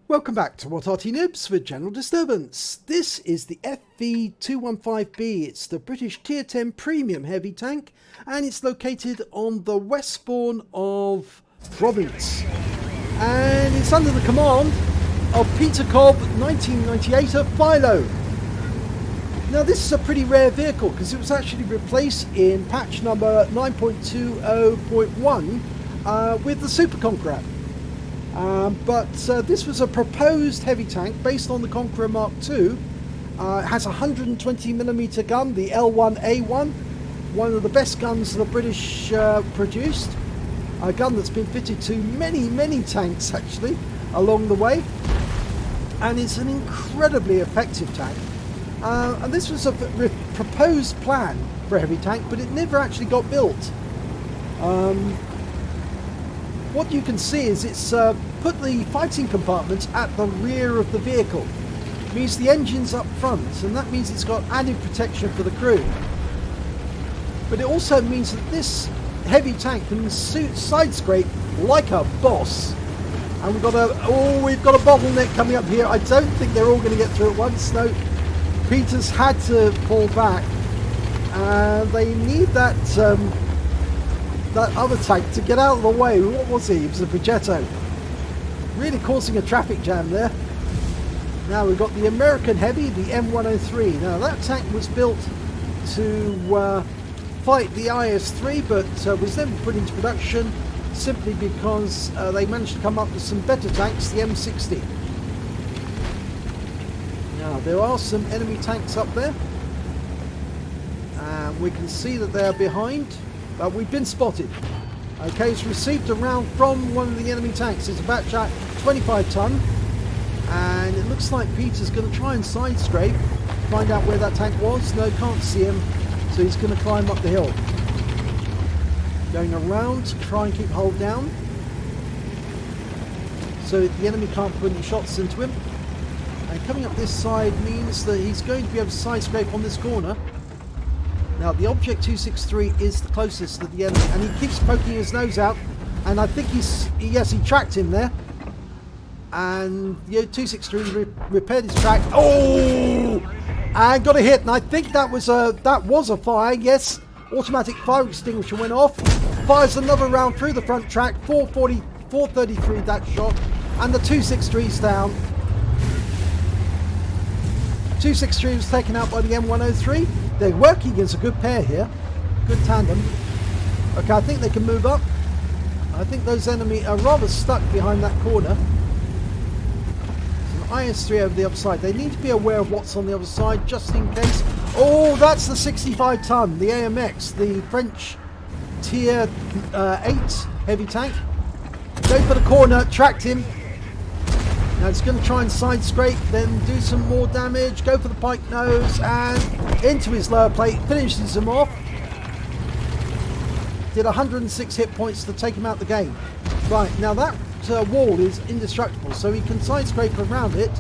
Welcome back to What Arty Noobs for General Disturbance. This is the FV215b. It's the British Tier 10 Premium Heavy Tank, and it's located on the west spawn of Province. And it's under the command of Peter Cobb, 1998 of Philo. Now this is a pretty rare vehicle because it was actually replaced in patch number 9.20.1 with the Super Conqueror. But this was a proposed heavy tank based on the Conqueror Mark II. It has a 120mm gun, the L1A1, one of the best guns the British produced. A gun that's been fitted to many tanks actually along the way. And it's an incredibly effective tank. And this was a proposed plan for a heavy tank, but it never actually got built. What you can see is it's put the fighting compartments at the rear of the vehicle. It means the engine's up front, and that means it's got added protection for the crew. But it also means that this heavy tank can side scrape like a boss. And we've got a bottleneck coming up here. I don't think they're all going to get through at once. No, Peter's had to fall back. They need that other tank to get out of the way. What was he? It was a Progetto. Really causing a traffic jam there. Now we've got the American Heavy, the M103. Now that tank was built to fight the IS-3, but was never put into production simply because they managed to come up with some better tanks, the M60. Now there are some enemy tanks up there. And we can see that they are behind. But we've been spotted. Okay, it's received a round from one of the enemy tanks. It's a batch at 25 ton. And it looks like Peter's going to try and side scrape, find out where that tank was. No, can't see him. So he's going to climb up the hill. Going around to try and keep hold down. So the enemy can't put any shots into him. And coming up this side means that he's going to be able to side scrape on this corner. Now the Object 263 is the closest to the enemy, and he keeps poking his nose out, and I think he tracked him there, and the 263 repaired his track. Oh, and got a hit, and I think that was a fire. Yes, automatic fire extinguisher went off. Fires another round through the front track. 433 that shot, and the 263's down. 263 was taken out by the M103. They're working against a good pair here. Good tandem. Okay, I think they can move up. I think those enemy are rather stuck behind that corner. There's an IS-3 over the other side. They need to be aware of what's on the other side just in case. Oh, that's the 65 ton, the AMX, the French Tier 8 heavy tank. Go for the corner, tracked him. Now it's going to try and side scrape, then do some more damage, go for the pike nose, and into his lower plate, finishes him off. Did 106 hit points to take him out the game. Right, now that wall is indestructible, so he can side scrape around it.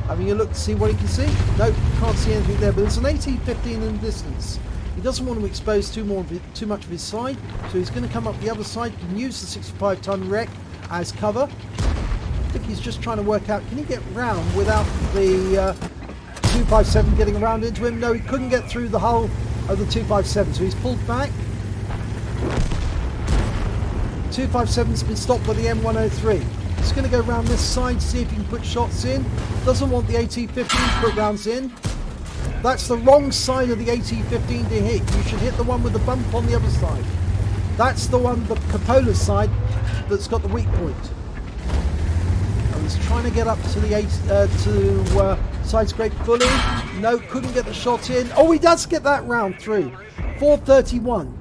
Having a look to see what he can see. Nope, can't see anything there, but there's an AT-15 in the distance. He doesn't want to expose too much of his side, so he's going to come up the other side. He can use the 65 ton wreck as cover. I think he's just trying to work out, can he get round without the 257 getting around into him? No, he couldn't get through the hull of the 257, so he's pulled back. 257's been stopped by the M103. He's going to go around this side, see if he can put shots in. Doesn't want the AT-15 to put rounds in. That's the wrong side of the AT-15 to hit. You should hit the one with the bump on the other side. That's the one, the cupola side, that's got the weak point. He's trying to get up to the side scrape fully. No, couldn't get the shot in. Oh, he does get that round through. 431.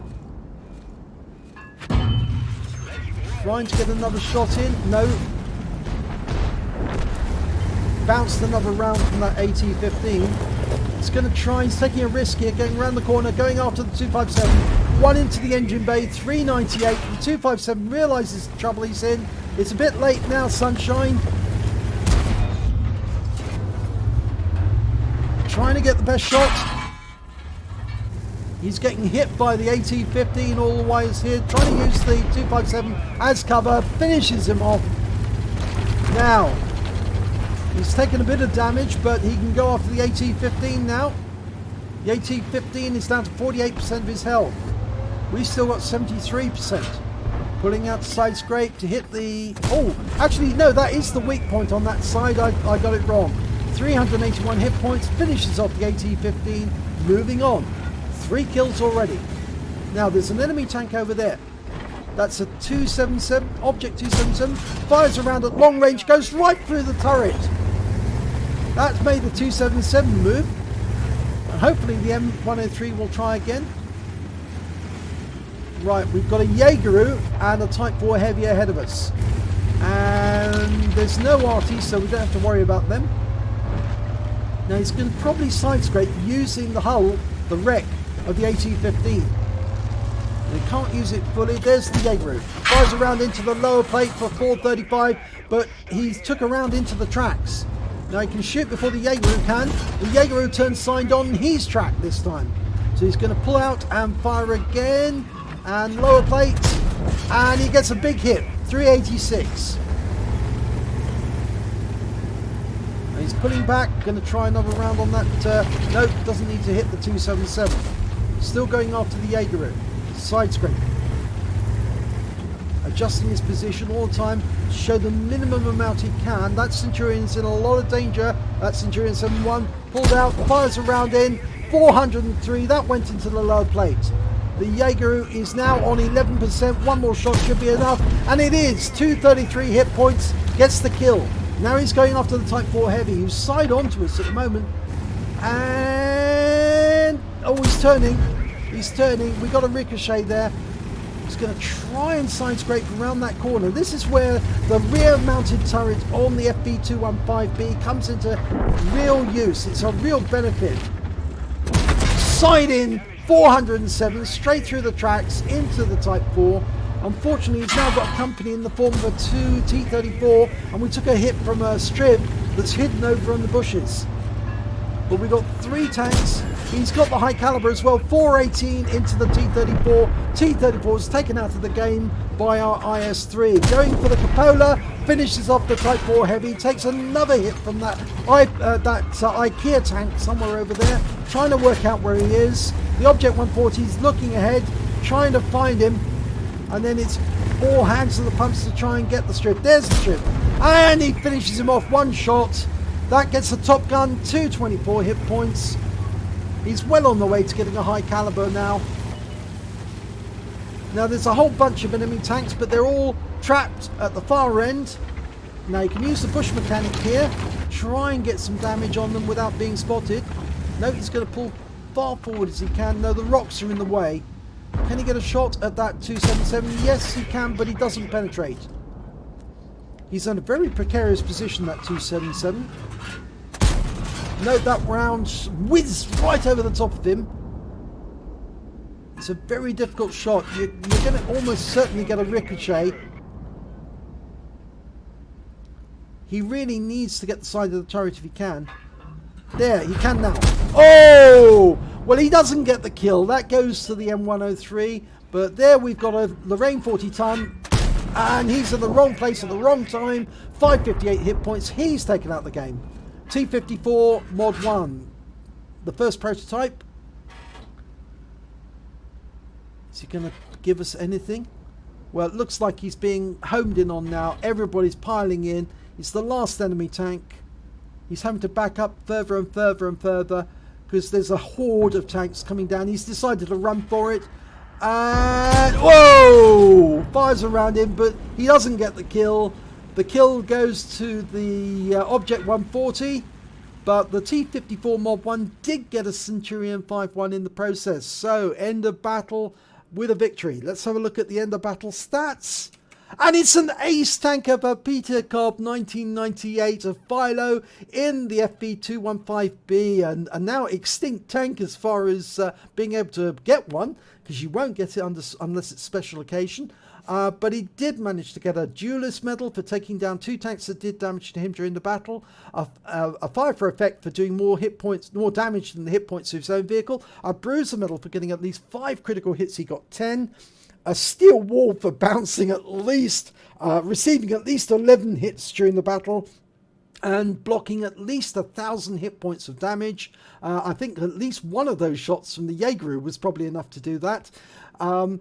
Trying to get another shot in. No. Bounced another round from that AT-15. He's going to try. He's taking a risk here, going around the corner, going after the 257. One into the engine bay, 398. The 257 realises the trouble he's in. It's a bit late now, sunshine. Trying to get the best shot. He's getting hit by the AT-15 all the way here, trying to use the 257 as cover, finishes him off. Now, He's taken a bit of damage, but he can go after the AT-15 now. The AT-15 is down to 48% of his health. We've still got 73%. Pulling out the side scrape to hit the... Oh, actually, no, that is the weak point on that side. I got it wrong. 381 hit points, finishes off the AT-15. Moving on. 3 kills already. Now, there's an enemy tank over there. That's a 277, Object 277. Fires around at long range, goes right through the turret. That's made the 277 move. And hopefully the M103 will try again. Right, we've got a Jaegeru and a Type 4 Heavy ahead of us. And there's no Arty, so we don't have to worry about them. Now he's going to probably side scrape using the hull, the wreck of the AT-15. He can't use it fully. There's the Jaegeru. Fires around into the lower plate for 435, but he took a round into the tracks. Now he can shoot before the Jaegeru can. The Jaegeru turns signed on and he's tracked this time. So he's going to pull out and fire again. And lower plate. And he gets a big hit. 386. And he's pulling back. Going to try another round on that. Nope, doesn't need to hit the 277. Still going after the Jaegeru. Side scrape. Adjusting his position all the time to show the minimum amount he can. That Centurion's in a lot of danger. That Centurion 71 pulled out, fires around in 403. That went into the lower plate. The Jaegeru is now on 11%. One more shot should be enough, and it is. 233 hit points, gets the kill. Now he's going after the Type 4 Heavy, who's side on to us at the moment. And oh, he's turning. He's turning. We got a ricochet there. He's going to try and side scrape around that corner. This is where the rear mounted turret on the FV215b comes into real use. It's a real benefit. Side in, 407, straight through the tracks into the Type 4. Unfortunately, he's now got company in the form of a 2 T-34, and we took a hit from a strip that's hidden over in the bushes. But we got 3 tanks. He's got the high caliber as well. 418 into the T-34. T-34 is taken out of the game by our IS-3. Going for the cupola, finishes off the Type 4 Heavy, takes another hit from that IKEA tank somewhere over there, trying to work out where he is. The Object 140 is looking ahead, trying to find him, and then it's all hands to the pumps to try and get the strip. There's the strip, and he finishes him off, 1 shot. That gets the Top Gun, 224 hit points. He's well on the way to getting a high caliber now. Now there's a whole bunch of enemy tanks, but they're all trapped at the far end. Now you can use the bush mechanic here, try and get some damage on them without being spotted. No, he's going to pull far forward as he can. No, the rocks are in the way. Can he get a shot at that 277? Yes, he can, but he doesn't penetrate. He's in a very precarious position, that 277. Note that round whizzed right over the top of him. It's a very difficult shot. You're going to almost certainly get a ricochet. He really needs to get the side of the turret if he can. There, he can now. Oh! Well, he doesn't get the kill. That goes to the M103. But there we've got a Lorraine 40 ton. And he's in the wrong place at the wrong time. 558 hit points. He's taken out the game. T-54 Mod 1. The first prototype. Is he going to give us anything? Well, it looks like he's being homed in on now. Everybody's piling in. It's the last enemy tank. He's having to back up further and further and further because there's a horde of tanks coming down. He's decided to run for it. And whoa! Fires around him, but he doesn't get the kill. The kill goes to the Object 140, but the T-54 Mod 1 did get a Centurion 5-1 in the process. So, end of battle with a victory. Let's have a look at the end of battle stats. And it's an ace tank of a Peter Cobb 1998 of Philo in the FV215b, and a now extinct tank as far as being able to get one, because you won't get it unless it's special occasion. But he did manage to get a duelist medal for taking down 2 tanks that did damage to him during the battle, a fire for effect for doing more hit points, more damage than the hit points of his own vehicle, a bruiser medal for getting at least 5 critical hits, he got 10, a steel wall for bouncing at least, receiving at least 11 hits during the battle, and blocking at least 1,000 hit points of damage. I think at least one of those shots from the Jaeger was probably enough to do that.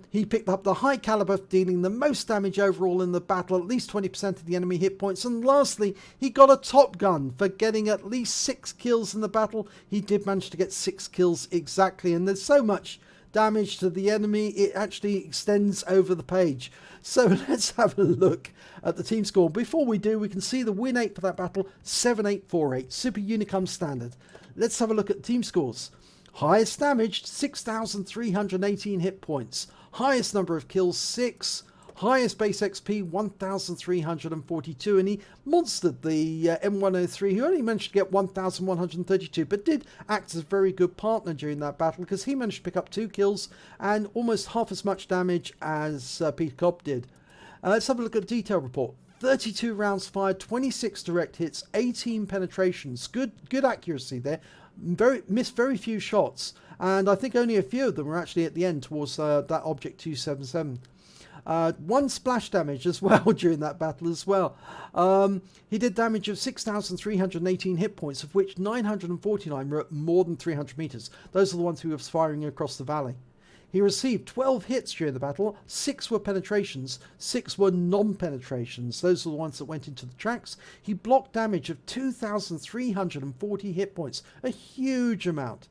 He picked up the high caliber, dealing the most damage overall in the battle, at least 20% of the enemy hit points. And lastly, he got a Top Gun for getting at least 6 kills in the battle. He did manage to get 6 kills exactly, and there's so much damage to the enemy, it actually extends over the page. So let's have a look at the team score. Before we do, we can see the win 8 for that battle, 7848, Super Unicum standard. Let's have a look at the team scores. Highest damage, 6,318 hit points. Highest number of kills, 6. Highest base XP, 1,342, and he monstered the M103, who only managed to get 1,132, but did act as a very good partner during that battle, because he managed to pick up 2 kills and almost half as much damage as Peter Cobb did. Let's have a look at the detail report. 32 rounds fired, 26 direct hits, 18 penetrations. Good accuracy there. Missed very few shots, and I think only a few of them were actually at the end towards that Object 277. 1 splash damage as well during that battle as well. He did damage of 6,318 hit points, of which 949 were at more than 300 meters. Those are the ones who was firing across the valley. He received 12 hits during the battle, 6 were penetrations, 6 were non-penetrations. Those are the ones that went into the tracks. He blocked damage of 2,340 hit points, a huge amount.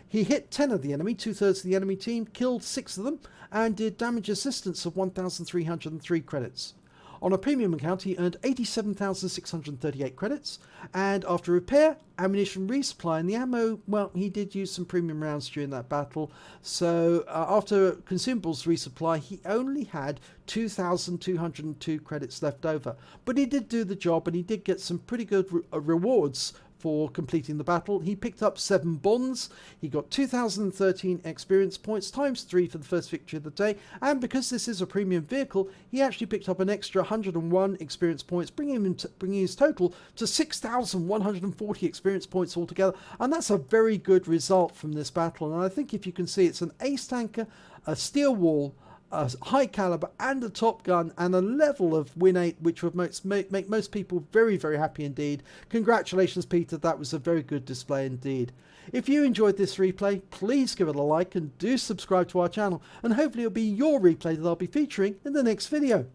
He hit 10 of the enemy, 2/3 of the enemy team, killed 6 of them, and did damage assistance of 1,303 credits. On a premium account, he earned 87,638 credits, and after repair, ammunition resupply, and the ammo, well, he did use some premium rounds during that battle, so after consumables resupply, he only had 2,202 credits left over. But he did do the job, and he did get some pretty good rewards for completing the battle. He picked up 7 bonds, he got 2,013 experience points, times 3 for the first victory of the day, and because this is a premium vehicle, he actually picked up an extra 101 experience points, bringing his total to 6,140 experience points altogether, and that's a very good result from this battle. And I think if you can see, it's an ace tanker, a steel wall, a high caliber, and a Top Gun, and a level of win 8 which would make most people very, very happy indeed. Congratulations, Peter, that was a very good display indeed. If you enjoyed this replay, please give it a like and do subscribe to our channel, and hopefully it'll be your replay that I'll be featuring in the next video.